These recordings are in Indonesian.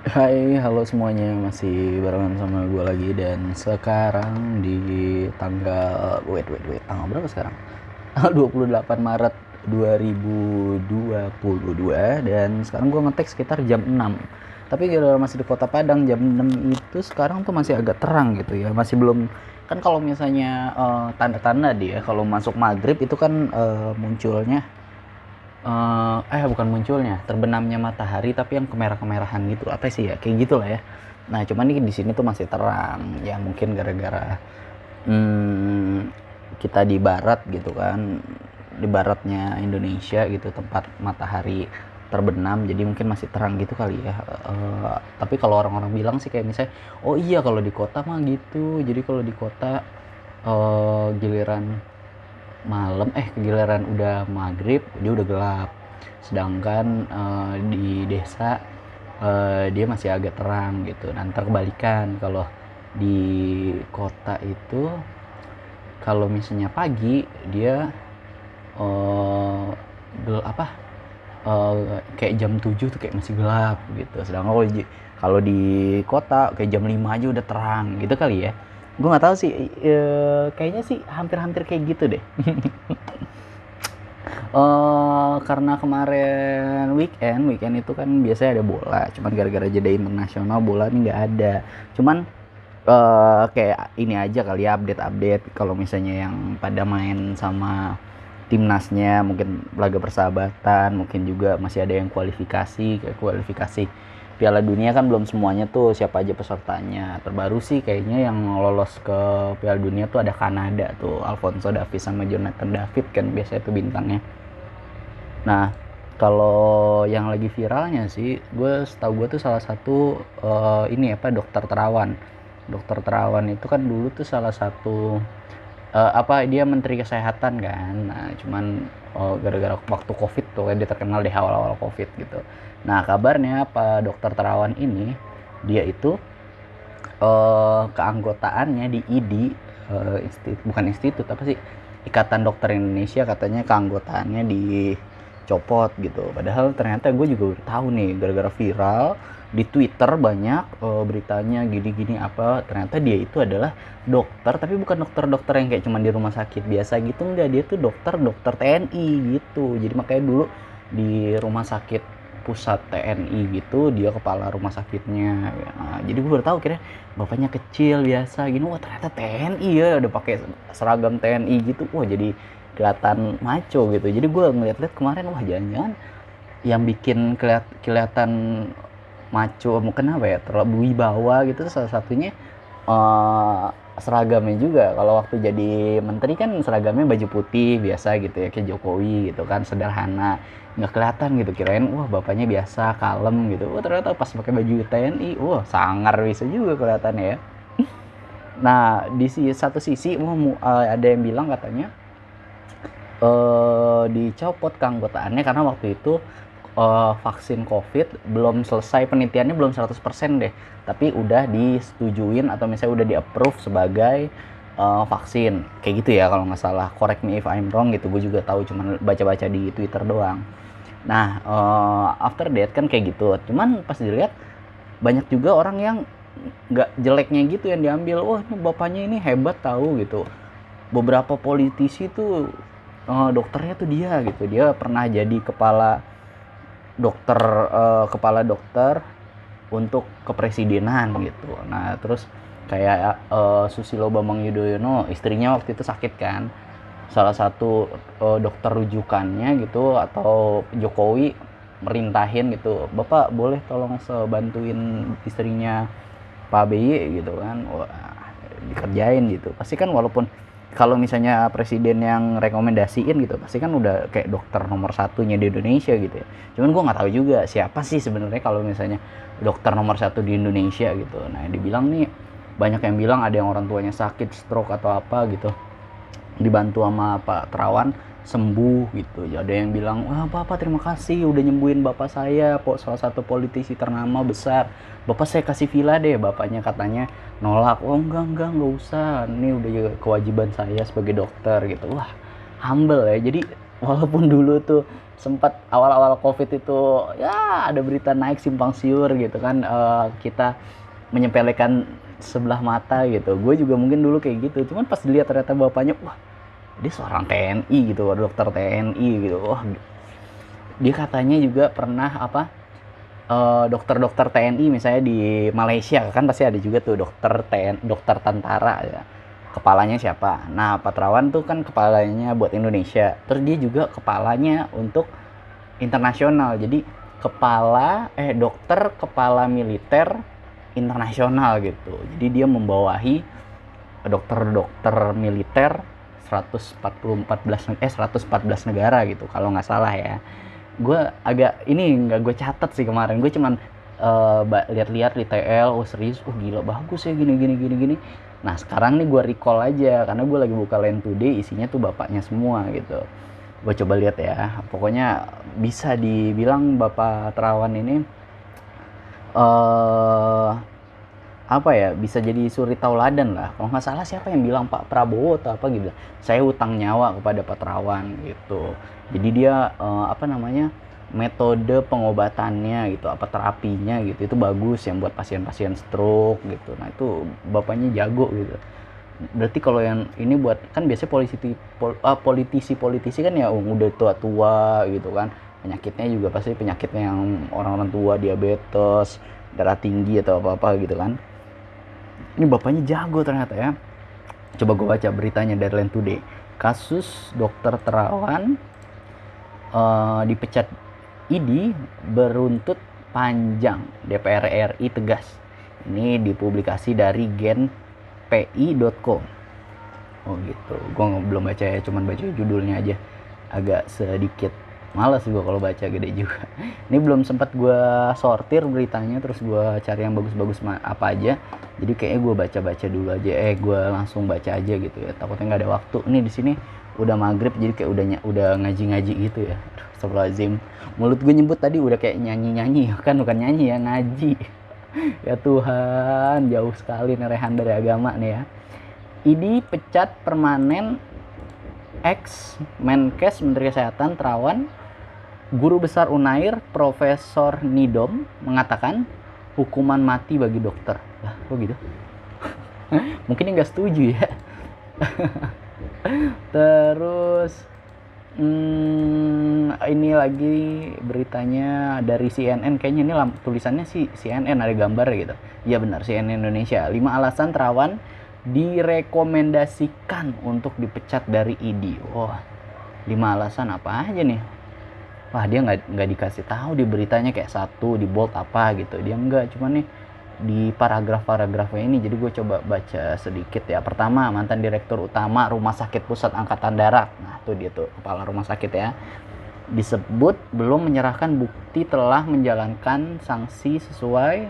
Hai, halo semuanya, masih barengan sama gue lagi dan sekarang di tanggal tanggal berapa sekarang? 28 Maret 2022 dan sekarang gue ngetek sekitar jam 6. Tapi kalau masih di Kota Padang jam 6 itu sekarang tuh masih agak terang gitu ya. Masih belum, kan kalau misalnya tanda-tanda dia kalau masuk maghrib itu kan munculnya bukan munculnya, terbenamnya matahari tapi yang kemerah-kemerahan gitu, apa sih ya, kayak gitulah ya. Nah, cuman nih di sini tuh masih terang, ya mungkin gara-gara kita di barat gitu kan, di baratnya Indonesia gitu, tempat matahari terbenam, jadi mungkin masih terang gitu kali ya. Tapi kalau orang-orang bilang sih kayak misalnya, oh iya kalau di kota mah gitu, jadi kalau di kota giliran malam giliran udah maghrib dia udah gelap, sedangkan di desa dia masih agak terang gitu. Nanti kebalikan kalau di kota itu, kalau misalnya pagi dia eh kayak jam 7 tuh kayak masih gelap gitu, sedangkan kalau di kota kayak jam 5 aja udah terang gitu kali ya. Gue nggak tahu sih, kayaknya sih hampir-hampir kayak gitu deh. Karena kemarin weekend itu kan biasanya ada bola, cuman gara-gara jeda internasional bola nih nggak ada. Cuman kayak ini aja kali ya, update-update kalau misalnya yang pada main sama timnasnya, mungkin laga persahabatan, mungkin juga masih ada yang kualifikasi, kayak kualifikasi Piala Dunia kan belum semuanya tuh siapa aja pesertanya. Terbaru sih kayaknya yang lolos ke Piala Dunia tuh ada Kanada tuh, Alphonso Davies sama Jonathan David kan biasanya tuh bintangnya. Nah, kalau yang lagi viralnya sih, setahu gue tuh salah satu ini apa, Dokter Terawan. Dokter Terawan itu kan dulu tuh salah satu dia menteri kesehatan kan. Nah, cuman gara-gara waktu Covid tuh kan dia terkenal di awal-awal Covid gitu. Nah, kabarnya Pak Dokter Terawan ini dia itu keanggotaannya di IDI, bukan institut apa sih, Ikatan Dokter Indonesia, katanya keanggotaannya dicopot gitu. Padahal ternyata gue juga udah tahu nih gara-gara viral di Twitter banyak beritanya gini-gini apa, ternyata dia itu adalah dokter, tapi bukan dokter-dokter yang kayak cuman di rumah sakit biasa gitu, enggak, dia tuh dokter TNI gitu. Jadi makanya dulu di rumah sakit pusat TNI gitu dia kepala rumah sakitnya. Nah, jadi gue baru tahu kira bapaknya kecil biasa gini, wah ternyata TNI ya, udah pakai seragam TNI gitu, wah jadi kelihatan maco gitu. Jadi gue ngeliat-liat kemarin, wah jangan-jangan yang bikin kelihatan maco, mungkin apa ya, terlalu wibawa gitu, salah satunya uh, seragamnya juga. Kalau waktu jadi menteri kan seragamnya baju putih biasa gitu ya, kayak Jokowi gitu kan, sederhana, nggak kelihatan gitu, kirain wah bapaknya biasa kalem gitu, wah ternyata pas pakai baju TNI wah sangar bisa juga kelihatannya ya. Nah, di satu sisi ada yang bilang katanya dicopot keanggotaannya karena waktu itu vaksin COVID belum selesai, penelitiannya belum 100% deh, tapi udah disetujuin atau misalnya udah di-approve sebagai vaksin kayak gitu ya kalau nggak salah. Correct me if I'm wrong gitu, gue juga tahu cuman baca-baca di Twitter doang. Nah, after that kan kayak gitu, cuman pas dilihat banyak juga orang yang nggak jeleknya gitu yang diambil, wah ini bapaknya ini hebat tahu gitu. Beberapa politisi tuh dokternya tuh dia gitu, dia pernah jadi kepala dokter untuk kepresidenan gitu. Nah, terus kayak Susilo Bambang Yudhoyono, istrinya waktu itu sakit kan, salah satu dokter rujukannya gitu, atau Jokowi merintahin gitu, bapak boleh tolong bantuin istrinya Pak BY gitu kan. Wah, dikerjain gitu pasti kan, walaupun kalau misalnya presiden yang rekomendasiin gitu pasti kan udah kayak dokter nomor satunya di Indonesia gitu ya. Cuman gue nggak tahu juga siapa sih sebenarnya kalau misalnya dokter nomor satu di Indonesia gitu. Nah, dibilang nih, banyak yang bilang ada yang orang tuanya sakit stroke atau apa gitu, dibantu sama Pak Terawan sembuh gitu. Ya, ada yang bilang, wah bapak terima kasih udah nyembuhin bapak saya, salah satu politisi ternama besar, bapak saya kasih villa deh. Bapaknya katanya nolak, oh enggak usah, ini udah kewajiban saya sebagai dokter gitu. Wah, humble ya. Jadi walaupun dulu tuh sempat awal-awal covid itu ya ada berita naik simpang siur gitu kan, kita menyepelekan sebelah mata gitu. Gue juga mungkin dulu kayak gitu, cuman pas dilihat ternyata bapaknya, wah dia seorang TNI gitu, dokter TNI gitu. Wah, dia katanya juga pernah apa, dokter-dokter TNI misalnya di Malaysia kan pasti ada juga tuh dokter tentara ya. Kepalanya siapa? Nah, Pak Terawan tuh kan kepalanya buat Indonesia. Terus dia juga kepalanya untuk internasional. Jadi dokter kepala militer internasional gitu. Jadi dia membawahi dokter-dokter militer 114 negara gitu kalau nggak salah ya. Gue agak ini nggak gue catat sih kemarin, gue cuman lihat-lihat di TL, oh serius, oh gila bagus ya gini gini gini gini. Nah sekarang nih gue recall aja karena gue lagi buka Line Today, isinya tuh bapaknya semua gitu. Gue coba lihat ya, pokoknya bisa dibilang Bapak Terawan ini apa ya, bisa jadi suri tauladan lah. Kalau nggak salah siapa yang bilang, Pak Prabowo atau apa gitu, saya hutang nyawa kepada Pak Terawan gitu. Jadi dia apa namanya, metode pengobatannya gitu, apa terapinya gitu itu bagus yang buat pasien-pasien stroke gitu. Nah itu bapaknya jago gitu. Berarti kalau yang ini buat, kan biasanya politisi kan ya udah tua-tua gitu kan, penyakitnya juga pasti penyakitnya yang orang-orang tua, diabetes, darah tinggi atau apa-apa gitu kan. Ini bapaknya jago ternyata ya. Coba gue baca beritanya dari Line Today. Kasus dokter Terawan dipecat ID beruntut panjang, DPR RI tegas. Ini dipublikasi dari genpi.co. Oh gitu. Gue belum baca ya, cuman baca judulnya aja. Agak sedikit males gue kalau baca, gede juga. Ini belum sempat gue sortir beritanya, terus gue cari yang bagus-bagus apa aja. Jadi kayaknya gue baca-baca dulu aja. Gue langsung baca aja gitu ya. Takutnya nggak ada waktu. Nih di sini udah maghrib, jadi kayak udah ngaji-ngaji gitu ya. Astagfirullahaladzim. Mulut gue nyebut tadi udah kayak nyanyi-nyanyi, kan bukan nyanyi ya, ngaji. Ya Tuhan, jauh sekali nih Rehan dari agama nih ya. ID pecat permanen ex Menkes Menteri Kesehatan Terawan. Guru besar Unair Profesor Nidom mengatakan hukuman mati bagi dokter. Lah, kok gitu? Mungkin nggak setuju ya. Terus ini lagi beritanya dari CNN, kayaknya ini tulisannya sih CNN, ada gambar gitu. Iya benar, CNN Indonesia. 5 alasan Terawan direkomendasikan untuk dipecat dari ID. Wah, 5 alasan apa aja nih? Wah, dia nggak dikasih tahu di beritanya, kayak satu di bold apa gitu. Dia nggak, cuman nih di paragraf-paragrafnya ini. Jadi gue coba baca sedikit ya. Pertama, mantan direktur utama Rumah Sakit Pusat Angkatan Darat. Nah, itu dia tuh kepala rumah sakit ya. Disebut belum menyerahkan bukti telah menjalankan sanksi sesuai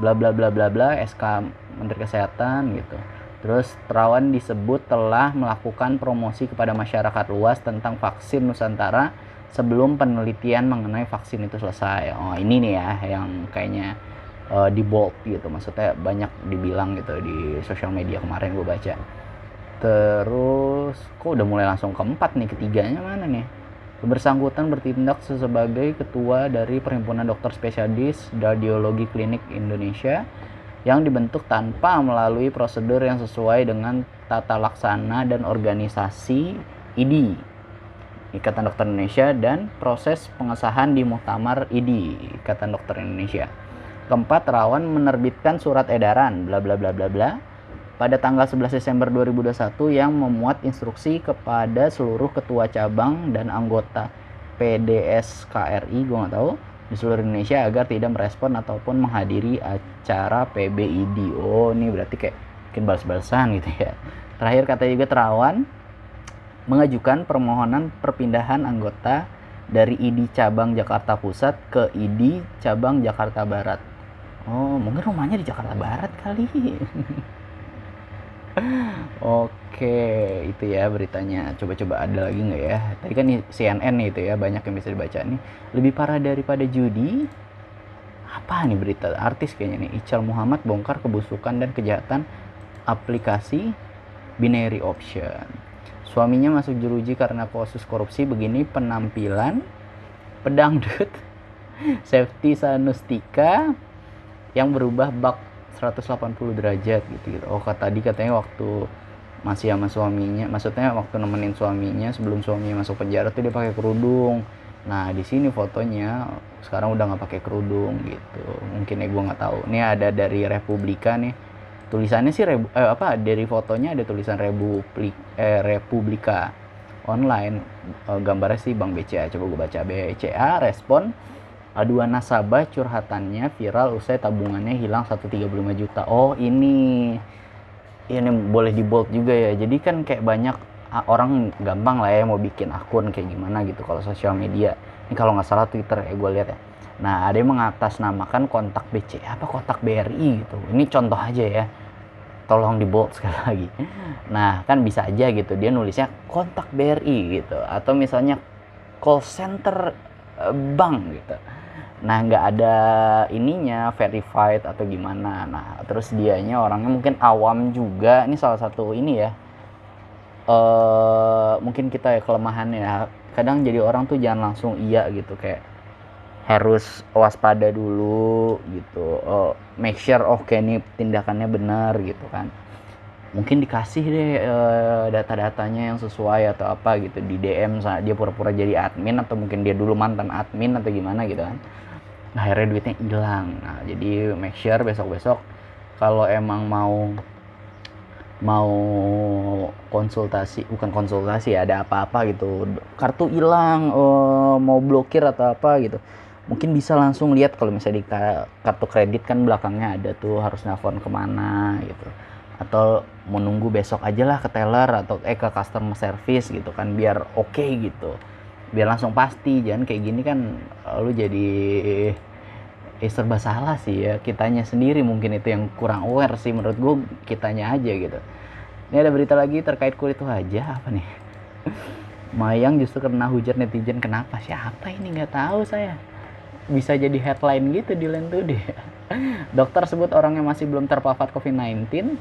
bla bla bla bla bla SK Menteri Kesehatan gitu. Terus Terawan disebut telah melakukan promosi kepada masyarakat luas tentang vaksin Nusantara sebelum penelitian mengenai vaksin itu selesai. Oh ini nih ya yang kayaknya di bold gitu, maksudnya banyak dibilang gitu di sosial media kemarin gue baca. Terus kok udah mulai langsung keempat nih, ketiganya mana nih? Bersangkutan bertindak sebagai ketua dari Perhimpunan Dokter Spesialis Radiologi Klinik Indonesia yang dibentuk tanpa melalui prosedur yang sesuai dengan tata laksana dan organisasi ID, Ikatan Dokter Indonesia, dan proses pengesahan di Muktamar ID, Ikatan Dokter Indonesia. Keempat, Terawan menerbitkan surat edaran bla bla bla bla bla pada tanggal 11 Desember 2021 yang memuat instruksi kepada seluruh ketua cabang dan anggota PDS KRI, gue nggak tahu, di seluruh Indonesia agar tidak merespon ataupun menghadiri acara PBID. Oh, ini berarti kayak bikin balas-balasan gitu ya. Terakhir, kata juga Terawan mengajukan permohonan perpindahan anggota dari ID cabang Jakarta Pusat ke ID cabang Jakarta Barat. Oh, mungkin rumahnya di Jakarta Barat kali. Oke, itu ya beritanya. Coba-coba ada lagi nggak ya? Tadi kan CNN itu ya, banyak yang bisa dibaca nih. Lebih parah daripada judi. Apa nih berita? Artis kayaknya nih. Ical Muhammad bongkar kebusukan dan kejahatan aplikasi binary option. Suaminya masuk jeruji karena kasus korupsi. Begini penampilan pedangdut Safety Sanustika yang berubah bak 180 derajat gitu. Oh, tadi katanya waktu masih sama suaminya, maksudnya waktu nemenin suaminya sebelum suaminya masuk penjara tuh dia pakai kerudung. Nah di sini fotonya sekarang udah nggak pakai kerudung gitu. Mungkin gue nggak tahu. Ini ada dari Republika nih. Tulisannya sih dari fotonya ada tulisan Republika online. Gambarnya sih Bank BCA. Coba gue baca. BCA respon aduan nasabah curhatannya viral usai tabungannya hilang 135 juta. Oh ini boleh di bold juga ya. Jadi kan kayak banyak orang gampang lah ya mau bikin akun kayak gimana gitu kalau sosial media. Ini kalau nggak salah Twitter ya gue lihat ya. Nah ada yang mengatasnamakan kontak BCA apa kontak BRI gitu. Ini contoh aja ya. Tolong di bold sekali lagi. Nah kan bisa aja gitu dia nulisnya kontak BRI gitu. Atau misalnya call center bank gitu. Nah nggak ada ininya verified atau gimana. Nah terus dianya orangnya mungkin awam juga. Ini salah satu ini ya. Mungkin kita ya kelemahannya ya. Kadang jadi orang tuh jangan langsung iya gitu, kayak harus waspada dulu gitu. Make sure ini tindakannya benar gitu kan. Mungkin dikasih deh data-datanya yang sesuai atau apa gitu di DM dia pura-pura jadi admin atau mungkin dia dulu mantan admin atau gimana gitu kan. Nah, akhirnya duitnya hilang. Nah jadi make sure besok-besok kalau emang mau bukan konsultasi ada apa-apa gitu, kartu hilang, mau blokir atau apa gitu, mungkin bisa langsung lihat kalau misalnya di kartu kredit kan belakangnya ada tuh harus nelfon kemana gitu, atau mau nunggu besok aja lah ke teller atau ke customer service gitu kan biar oke gitu, biar langsung pasti. Jangan kayak gini kan lu jadi serba salah sih ya, kitanya sendiri mungkin itu yang kurang aware sih menurut gue, kitanya aja gitu. Ini ada berita lagi terkait kulit wajah apa nih? Mayang justru kena hujat netizen. Kenapa? Siapa ini? Nggak tahu saya. Bisa jadi headline gitu di Line Today. Dokter sebut orang yang masih belum terpapar COVID-19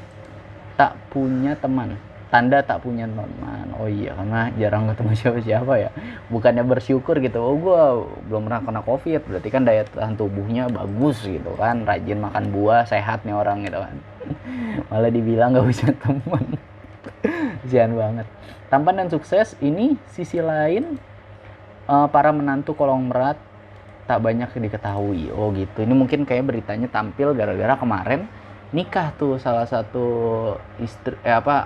tak punya teman. Tanda tak punya teman. Oh iya, karena jarang ketemu siapa-siapa ya. Bukannya bersyukur gitu. Oh gue belum pernah kena COVID. Berarti kan daya tahan tubuhnya bagus gitu kan. Rajin makan buah, sehat nih orang gitu kan. Malah dibilang gak punya teman. Kasihan banget. Tampan dan sukses ini sisi lain para menantu konglomerat tak banyak diketahui. Oh gitu. Ini mungkin kayak beritanya tampil gara-gara kemarin nikah tuh salah satu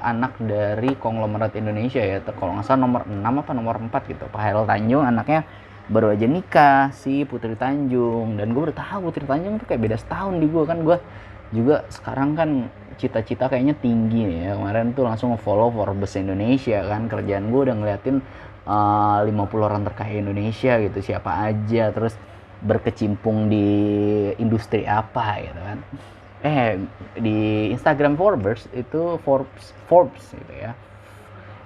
anak dari konglomerat Indonesia ya. Kalau nggak salah nomor 6 apa nomor 4 gitu. Pak Hairil Tanjung anaknya baru aja nikah, si Putri Tanjung. Dan gue udah tahu Putri Tanjung tuh kayak beda setahun di gue kan. Gue juga sekarang kan cita-cita kayaknya tinggi nih ya. Kemarin tuh langsung nge-follow Forbes Indonesia kan. Kerjaan gue udah ngeliatin 50 orang terkaya Indonesia gitu, siapa aja, terus berkecimpung di industri apa gitu kan. Di Instagram Forbes gitu ya,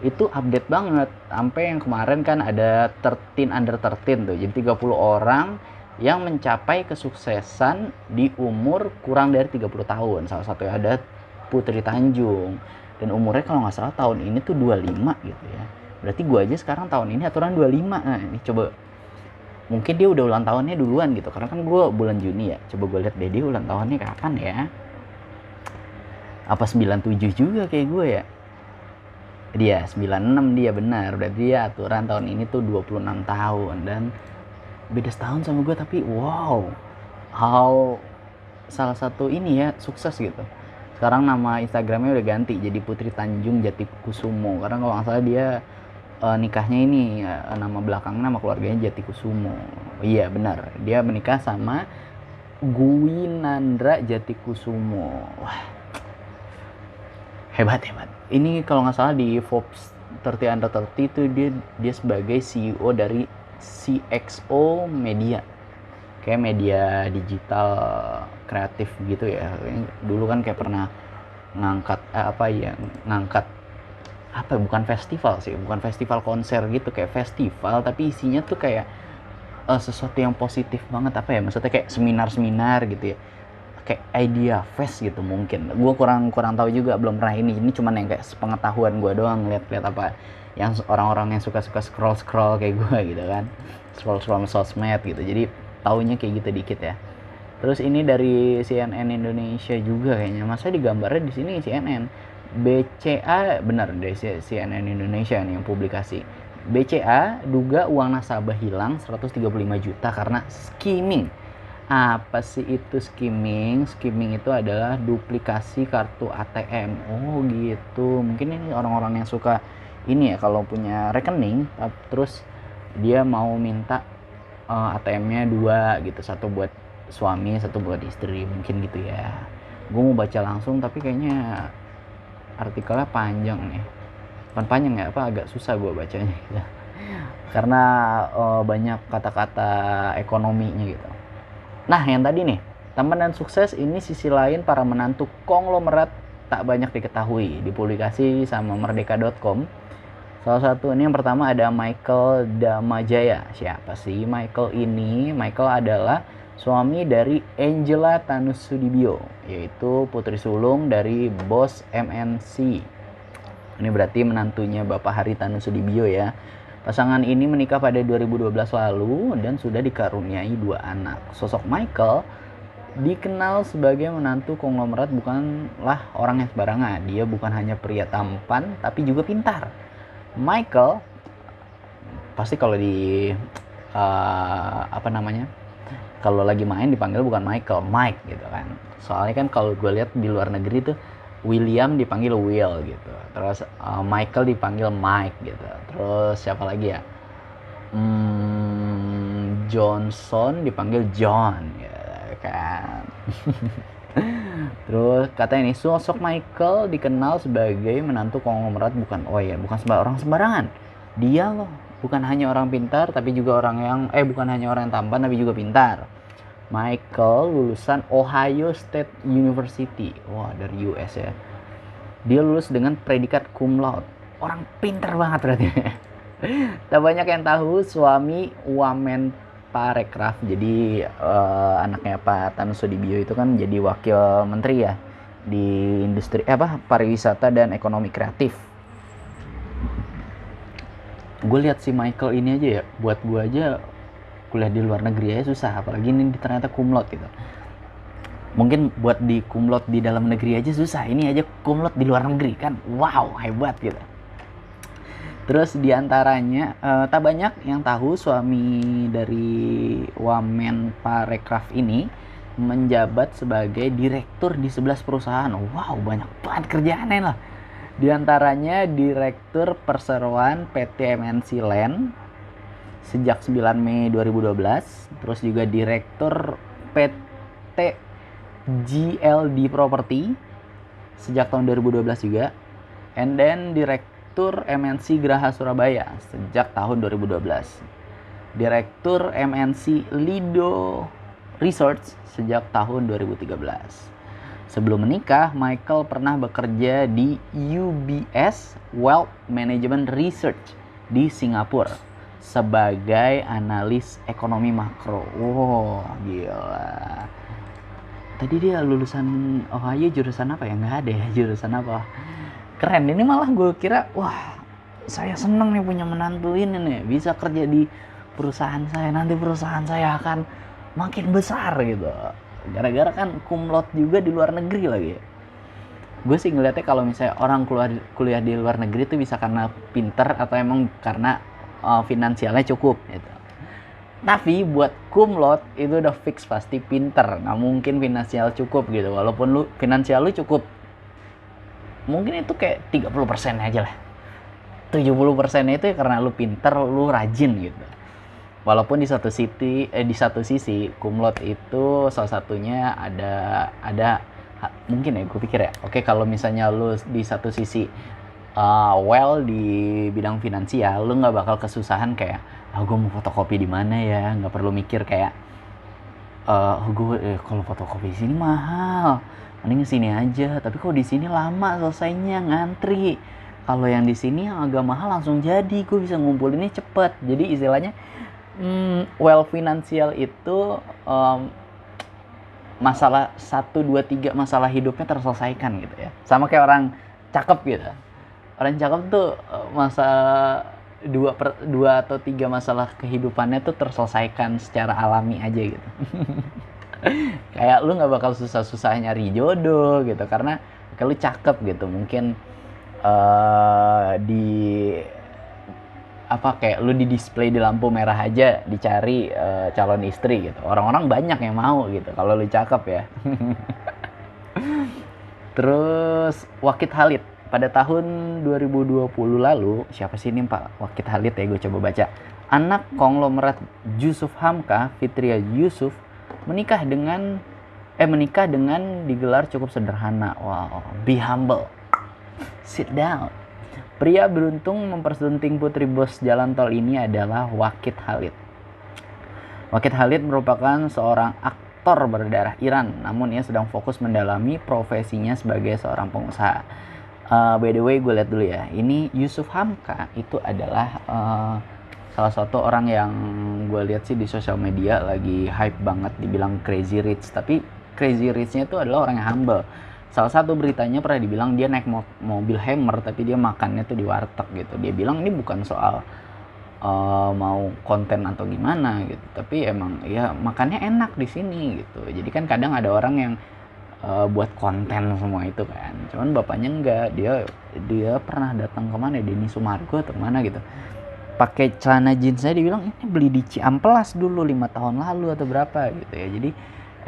itu update banget sampai yang kemarin kan ada 13 under 13 tuh, jadi 30 orang yang mencapai kesuksesan di umur kurang dari 30 tahun. Salah satunya ada Putri Tanjung, dan umurnya kalau nggak salah tahun ini tuh 25 gitu ya. Berarti gue aja sekarang tahun ini aturan 25. Nah ini coba, mungkin dia udah ulang tahunnya duluan gitu, karena kan gue bulan Juni ya. Coba gue lihat deh dia ulang tahunnya kapan ya. Apa 97 juga kayak gue ya. Dia 96 dia, benar. Berarti dia aturan tahun ini tuh 26 tahun. Dan beda setahun sama gue, tapi wow, salah satu ini ya sukses gitu. Sekarang nama Instagramnya udah ganti jadi Putri Tanjung Jatikusumo, karena kalau nggak salah dia nikahnya ini nama belakangnya nama keluarganya Jatikusumo. Iya benar, dia menikah sama Gwinandra Jatikusumo. Wah, hebat. Ini kalau nggak salah di Forbes 30 under 30 itu dia sebagai CEO dari CXO Media, kayak media digital kreatif gitu ya. Dulu kan kayak pernah ngangkat bukan festival konser gitu, kayak festival tapi isinya tuh kayak sesuatu yang positif banget, maksudnya kayak seminar gitu ya, kayak idea fest gitu mungkin. Gue kurang tahu juga, belum pernah ini cuman yang kayak sepengetahuan gue doang, lihat apa yang orang-orang yang suka scroll kayak gue gitu kan, scroll sosmed gitu, jadi taunya kayak gitu dikit ya. Terus ini dari CNN Indonesia juga kayaknya, masa digambarnya di sini CNN. BCA, benar dari CNN Indonesia nih yang publikasi. BCA duga uang nasabah hilang 135 juta karena skimming. Apa sih itu skimming? Skimming itu adalah duplikasi kartu ATM. Oh gitu. Mungkin ini orang-orang yang suka ini ya, kalau punya rekening terus dia mau minta ATM-nya 2 gitu, satu buat suami, satu buat istri, mungkin gitu ya. Gue mau baca langsung tapi kayaknya artikelnya panjang nih. Bukan panjang ya, agak susah gue bacanya gitu. Karena banyak kata-kata ekonominya gitu. Nah, yang tadi nih, tampan dan sukses ini sisi lain para menantu konglomerat tak banyak diketahui, dipublikasi sama merdeka.com. Salah satu ini yang pertama ada Michael Damajaya. Siapa sih Michael ini? Michael adalah suami dari Angela Tanusudibio, yaitu putri sulung dari bos MNC. Ini berarti menantunya Bapak Hari Tanusudibio ya. Pasangan ini menikah pada 2012 lalu dan sudah dikaruniai 2 anak. Sosok Michael dikenal sebagai menantu konglomerat bukanlah orang yang sembarangan. Dia bukan hanya pria tampan tapi juga pintar. Michael pasti kalau di kalau lagi main dipanggil bukan Michael, Mike gitu kan. Soalnya kan kalau gue lihat di luar negeri tuh William dipanggil Will gitu, terus Michael dipanggil Mike gitu, terus siapa lagi ya, Johnson dipanggil John gitu kan. Terus katanya ini sosok Michael dikenal sebagai menantu konglomerat bukan orang sembarangan. Dia loh bukan hanya orang pintar tapi juga bukan hanya orang yang tampan tapi juga pintar. Michael lulusan Ohio State University. Wah, dari US ya. Dia lulus dengan predikat cum laude. Orang pintar banget berarti. Tak banyak yang tahu suami Wamen Parekraf. Jadi anaknya Pak Tanusudibio itu kan jadi wakil menteri ya di industri pariwisata dan ekonomi kreatif. Gue lihat si Michael ini aja ya, buat gue aja kuliah di luar negeri aja susah, apalagi ini ternyata cum laude gitu. Mungkin buat di cum laude di dalam negeri aja susah, ini aja cum laude di luar negeri kan, wow, hebat gitu. Terus diantaranya tak banyak yang tahu suami dari Wamen Parekraf ini menjabat sebagai direktur di 11 perusahaan. Wow, banyak banget kerjaannya lah. Diantaranya direktur perseroan PT MNC Land sejak 9 Mei 2012, terus juga direktur PT GLD Property sejak tahun 2012 juga, and then direktur MNC Graha Surabaya sejak tahun 2012, direktur MNC Lido Research sejak tahun 2013. Sebelum menikah, Michael pernah bekerja di UBS Wealth Management Research di Singapura sebagai analis ekonomi makro. Wow, gila. Tadi dia lulusan Ohio jurusan apa ya? Nggak ada ya jurusan apa. Keren, ini malah gue kira, wah saya seneng nih punya menantu ini nih. Bisa kerja di perusahaan saya, nanti perusahaan saya akan makin besar gitu. Gara-gara kan cum laude juga di luar negeri lagi. Gue sih ngeliatnya kalau misalnya orang kuliah di luar negeri itu bisa karena pinter atau emang karena finansialnya cukup gitu. Tapi buat cum laude itu udah fix pasti pinter, nggak mungkin finansial cukup gitu. Walaupun lu finansial lu cukup, mungkin itu kayak 30% aja lah. 70% itu karena lu pinter, lu rajin gitu. Walaupun di satu sisi cum laude itu salah satunya ada mungkin ya gue pikir ya. Oke, kalau misalnya lu di satu sisi di bidang finansial, lu nggak bakal kesusahan kayak gue mau fotokopi di mana ya, nggak perlu mikir kayak kalau fotokopi di sini mahal, mending sini aja. Tapi kok di sini lama selesainya, ngantri. Kalau yang di sini yang agak mahal langsung jadi, gue bisa ngumpulinnya cepet. Jadi istilahnya finansial itu masalah 1, 2, 3 masalah hidupnya terselesaikan gitu ya. Sama kayak orang cakep gitu. Orang cakep tuh masalah 2 atau 3 masalah kehidupannya tuh terselesaikan secara alami aja gitu. Kayak lu nggak bakal susah-susah nyari jodoh gitu karena kalau lu cakep gitu. Mungkin di apa kayak lu di display di lampu merah aja dicari calon istri gitu. Orang-orang banyak yang mau gitu kalau lu cakep ya. Terus Wakid Khalid pada tahun 2020 lalu, siapa sih ini Pak Wakid Khalid ya, gue coba baca. Anak konglomerat Yusuf Hamka, Fitria Yusuf, menikah dengan digelar cukup sederhana. Wow, be humble. Sit down. Pria beruntung mempersunting putri bos jalan tol ini adalah Wakid Khalid. Wakid Khalid merupakan seorang aktor berdarah Iran, namun ia sedang fokus mendalami profesinya sebagai seorang pengusaha. By the way, gue lihat dulu ya. Ini Yusuf Hamka itu adalah salah satu orang yang gue lihat sih di sosial media lagi hype banget, dibilang crazy rich. Tapi crazy rich-nya itu adalah orang yang humble. Salah satu beritanya pernah dibilang dia naik mobil Hammer tapi dia makannya tuh di warteg gitu. Dia bilang ini bukan soal mau konten atau gimana gitu, tapi emang ya makannya enak di sini gitu. Jadi kan kadang ada orang yang buat konten semua itu kan, cuman bapaknya enggak. Dia pernah datang kemana, Denny Sumargo atau mana gitu, pakai celana jeansnya, dibilang ini beli di Ciamplas dulu 5 tahun lalu atau berapa gitu ya. Jadi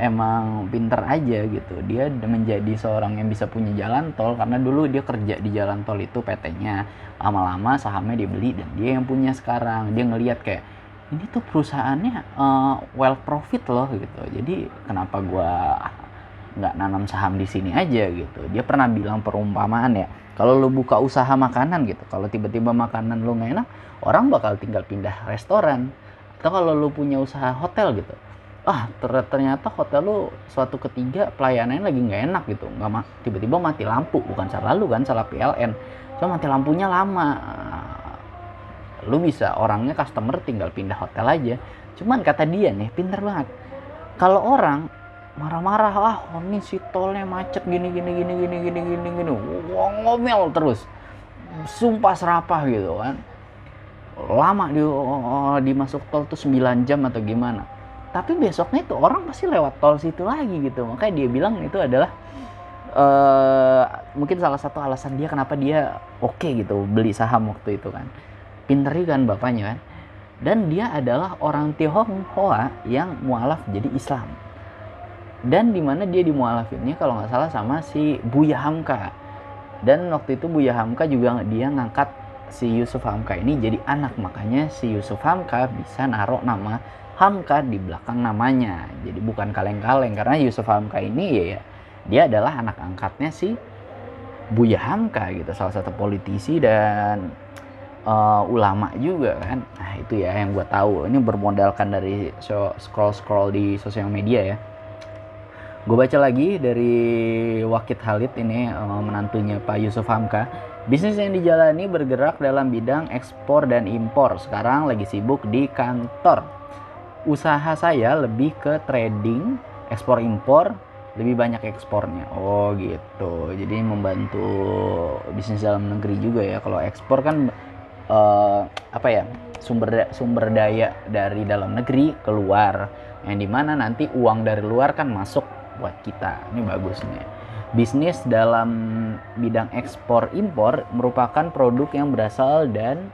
emang pinter aja gitu, dia menjadi seorang yang bisa punya jalan tol karena dulu dia kerja di jalan tol itu PT-nya, lama-lama sahamnya dia beli dan dia yang punya sekarang. Dia ngelihat kayak ini tuh perusahaannya well profit loh gitu, jadi kenapa gua nggak nanam saham di sini aja gitu. Dia pernah bilang perumpamaan ya, kalau lu buka usaha makanan gitu, kalau tiba-tiba makanan lu nggak enak, orang bakal tinggal pindah restoran. Atau kalau lu punya usaha hotel gitu, ternyata hotel lu suatu ketiga pelayanannya lagi nggak enak gitu, tiba-tiba mati lampu, bukan salah lu kan, salah PLN, cuma mati lampunya lama. Lu bisa, orangnya customer tinggal pindah hotel aja. Cuman kata dia nih, pinter banget, kalau orang marah-marah, ini si tolnya macet gini, wah ngomel terus, sumpah serapah gitu kan, lama di masuk tol tuh 9 jam atau gimana. Tapi besoknya itu orang pasti lewat tol situ lagi gitu. Makanya dia bilang itu adalah mungkin salah satu alasan dia kenapa dia oke gitu beli saham waktu itu kan. Pinter kan bapaknya kan. Dan dia adalah orang Tionghoa yang mualaf jadi Islam. Dan dimana dia dimualafinnya kalau nggak salah sama si Buya Hamka. Dan waktu itu Buya Hamka juga dia ngangkat si Yusuf Hamka ini jadi anak. Makanya si Yusuf Hamka bisa naruh nama Hamka di belakang namanya. Jadi bukan kaleng-kaleng, karena Yusuf Hamka ini ya dia adalah anak angkatnya si Buya Hamka gitu, salah satu politisi dan ulama juga kan. Nah itu ya yang gue tahu, ini bermodalkan dari scroll di sosial media ya. Gue baca lagi dari Wakid Khalid ini, menantunya Pak Yusuf Hamka. Bisnis yang dijalani bergerak dalam bidang ekspor dan impor. Sekarang lagi sibuk di kantor. Usaha saya lebih ke trading, ekspor impor, lebih banyak ekspornya. Oh gitu. Jadi membantu bisnis dalam negeri juga ya. Kalau ekspor kan sumber daya dari dalam negeri keluar, yang dimana nanti uang dari luar kan masuk buat kita. Ini bagus nih. Bisnis dalam bidang ekspor impor merupakan produk yang berasal dan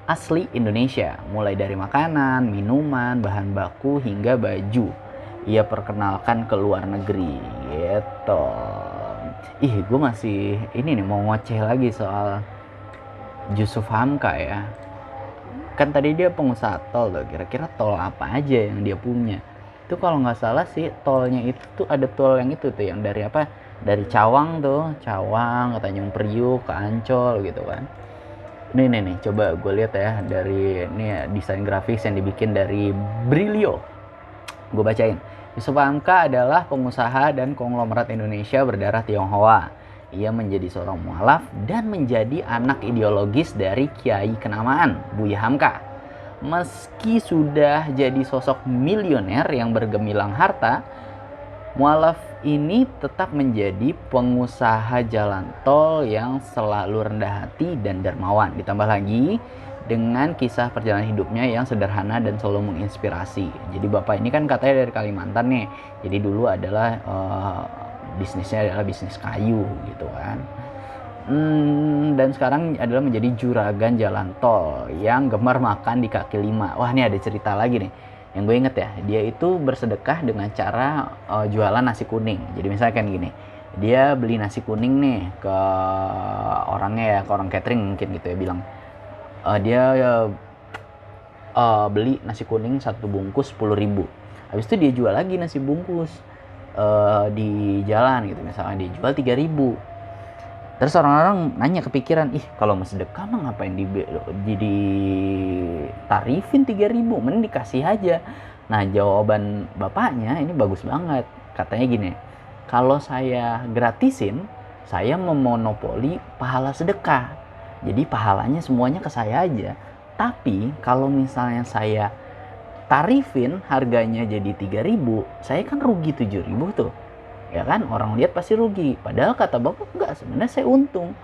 asli Indonesia, mulai dari makanan, minuman, bahan baku hingga baju. Ia perkenalkan ke luar negeri gitu. Gue masih ini nih mau ngoceh lagi soal Yusuf Hamka ya. Kan tadi dia pengusaha tol tuh, kira-kira tol apa aja yang dia punya? Itu kalau nggak salah sih tolnya itu tuh ada tol yang itu tuh yang dari Cawang ke Tanjung Priuk ke Ancol gitu kan. Nih coba gue lihat ya, dari ini ya, desain grafis yang dibikin dari Brilio. Gue bacain. Yusuf Hamka adalah pengusaha dan konglomerat Indonesia berdarah Tionghoa. Ia menjadi seorang mualaf dan menjadi anak ideologis dari Kiai kenamaan Buya Hamka. Meski sudah jadi sosok milioner yang bergemilang harta, Mualaf ini tetap menjadi pengusaha jalan tol yang selalu rendah hati dan dermawan. Ditambah lagi dengan kisah perjalanan hidupnya yang sederhana dan selalu menginspirasi. Jadi bapak ini kan katanya dari Kalimantan nih. Jadi dulu adalah bisnisnya adalah bisnis kayu gitu kan. Dan sekarang adalah menjadi juragan jalan tol yang gemar makan di kaki lima. Wah, ini ada cerita lagi nih yang gue inget ya. Dia itu bersedekah dengan cara jualan nasi kuning. Jadi misalnya kan gini, dia beli nasi kuning nih ke orangnya ya, ke orang catering mungkin gitu ya, bilang dia beli nasi kuning 1 bungkus 10.000. Habis itu dia jual lagi nasi bungkus di jalan gitu, misalnya dia jual 3.000. Terus orang-orang nanya, kepikiran, ih kalau mau sedekah mah ngapain ditarifin 3.000, mending dikasih aja. Nah, jawaban bapaknya ini bagus banget. Katanya gini, kalau saya gratisin, saya memonopoli pahala sedekah. Jadi pahalanya semuanya ke saya aja. Tapi kalau misalnya saya tarifin harganya jadi 3.000, saya kan rugi 7.000 tuh. Ya kan, orang lihat pasti rugi. Padahal kata bapak, enggak, sebenarnya saya untung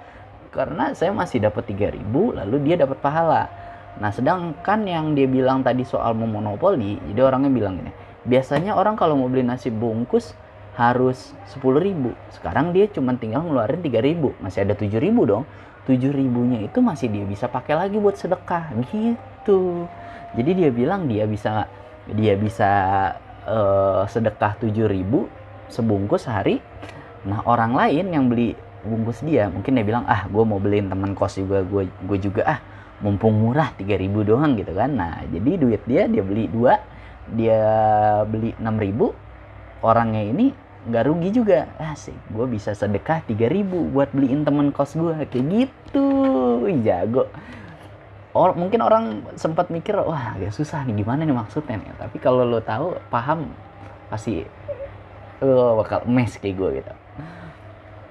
karena saya masih dapat 3.000, lalu dia dapat pahala. Nah, sedangkan yang dia bilang tadi soal memonopoli, jadi orangnya bilang gini, biasanya orang kalau mau beli nasi bungkus harus 10.000. Sekarang dia cuma tinggal ngeluarin 3.000, masih ada 7.000 dong. 7.000-nya itu masih dia bisa pakai lagi buat sedekah gitu. Jadi dia bilang dia bisa sedekah 7.000 sebungkus sehari. Nah, orang lain yang beli bungkus dia, mungkin dia bilang, gue mau beliin teman kos juga, gue juga mumpung murah 3.000 doang gitu kan. Nah, jadi duit dia beli 2, dia beli 6.000, orangnya ini nggak rugi juga. Asik, gue bisa sedekah 3.000 buat beliin teman kos gue, kayak gitu. Jago. Mungkin orang sempat mikir, wah agak susah nih, gimana nih maksudnya nih. Tapi kalau lo tahu, paham, pasti bakal emes kayak gue gitu.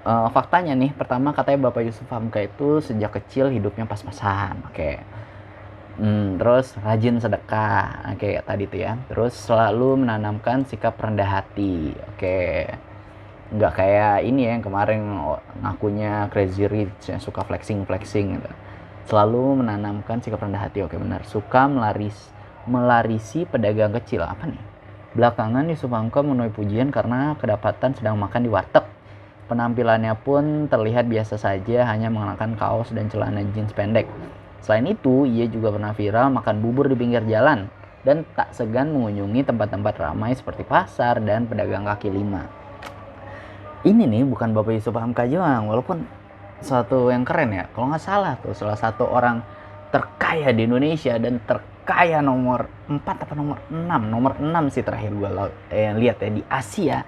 Faktanya nih, pertama katanya Bapak Yusuf Hamka itu sejak kecil hidupnya pas-pasan. Oke. Terus rajin sedekah, kayak tadi tuh ya. Terus selalu menanamkan sikap rendah hati. Oke. Nggak kayak ini ya yang kemarin ngakunya crazy rich, yang suka flexing gitu. Selalu menanamkan sikap rendah hati. Oke, benar. Suka melarisi pedagang kecil. Apa nih? Belakangan Yusuf Hamka menuai pujian karena kedapatan sedang makan di warteg. Penampilannya pun terlihat biasa saja, hanya mengenakan kaos dan celana jeans pendek. Selain itu, ia juga pernah viral makan bubur di pinggir jalan dan tak segan mengunjungi tempat-tempat ramai seperti pasar dan pedagang kaki lima. Ini nih bukan Bapak Yusuf Hamka doang, walaupun suatu yang keren ya. Kalau nggak salah tuh salah satu orang terkaya di Indonesia dan terkaya nomor 4 atau nomor 6 sih terakhir gue lihat ya, di Asia.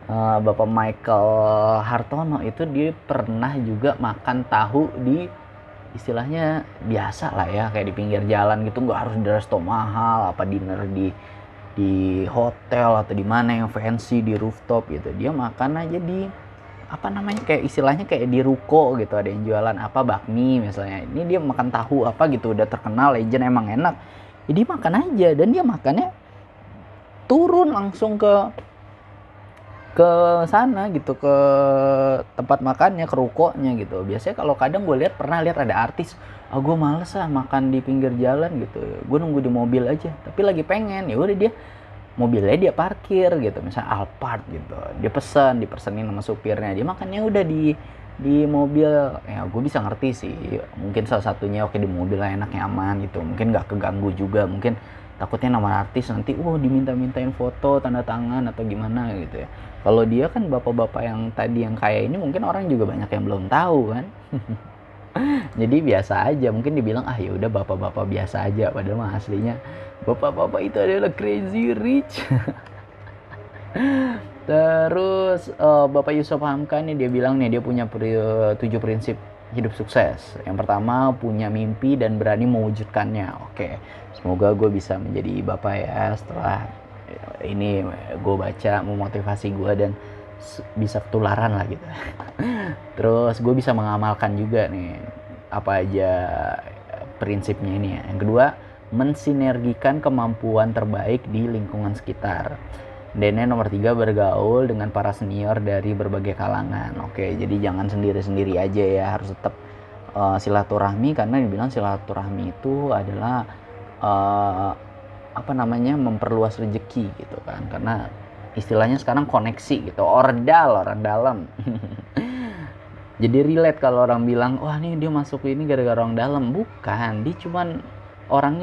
Bapak Michael Hartono itu dia pernah juga makan tahu di istilahnya biasa lah ya, kayak di pinggir jalan gitu, nggak harus di resto mahal, apa dinner di hotel atau di mana yang fancy, di rooftop gitu. Dia makan aja di apa namanya, kayak istilahnya kayak di ruko gitu, ada yang jualan apa bakmi misalnya, ini dia makan tahu apa gitu, udah terkenal legend, emang enak, jadi makan aja. Dan dia makannya turun langsung ke sana gitu, ke tempat makannya, ke rukonya gitu. Biasanya kalau kadang gue pernah lihat ada artis, gue males makan di pinggir jalan gitu, gue nunggu di mobil aja, tapi lagi pengen, ya udah dia mobilnya dia parkir gitu, misalnya Alphard gitu, dia dipesenin sama supirnya, dia makannya udah di mobil. Ya gue bisa ngerti sih, mungkin salah satunya oke, di mobil lah enak, nyaman gitu, mungkin nggak keganggu juga, mungkin takutnya nama artis nanti diminta-mintain foto tanda tangan atau gimana gitu ya. Kalau dia kan bapak-bapak yang tadi yang kaya ini, mungkin orang juga banyak yang belum tahu kan. Jadi biasa aja, mungkin dibilang ya udah bapak-bapak biasa aja, padahal mah aslinya bapak-bapak itu adalah crazy rich. Terus Bapak Yusuf Hamka nih, dia bilang nih, dia punya 7 prinsip hidup sukses. Yang pertama, punya mimpi dan berani mewujudkannya. Oke, semoga gue bisa menjadi bapak ya, setelah ini gue baca, memotivasi gue dan bisa ketularan lah gitu. Terus gue bisa mengamalkan juga nih apa aja prinsipnya ini ya. Yang kedua, mensinergikan kemampuan terbaik di lingkungan sekitar. Dan yang nomor 3, bergaul dengan para senior dari berbagai kalangan. Oke, jadi jangan sendiri-sendiri aja ya, harus tetap silaturahmi, karena dibilang silaturahmi itu adalah memperluas rezeki gitu kan, karena istilahnya sekarang koneksi gitu, ordal, orang dalam. Jadi relate kalau orang bilang, wah nih dia masuk ini gara-gara orang dalam. Bukan, dia cuman orangnya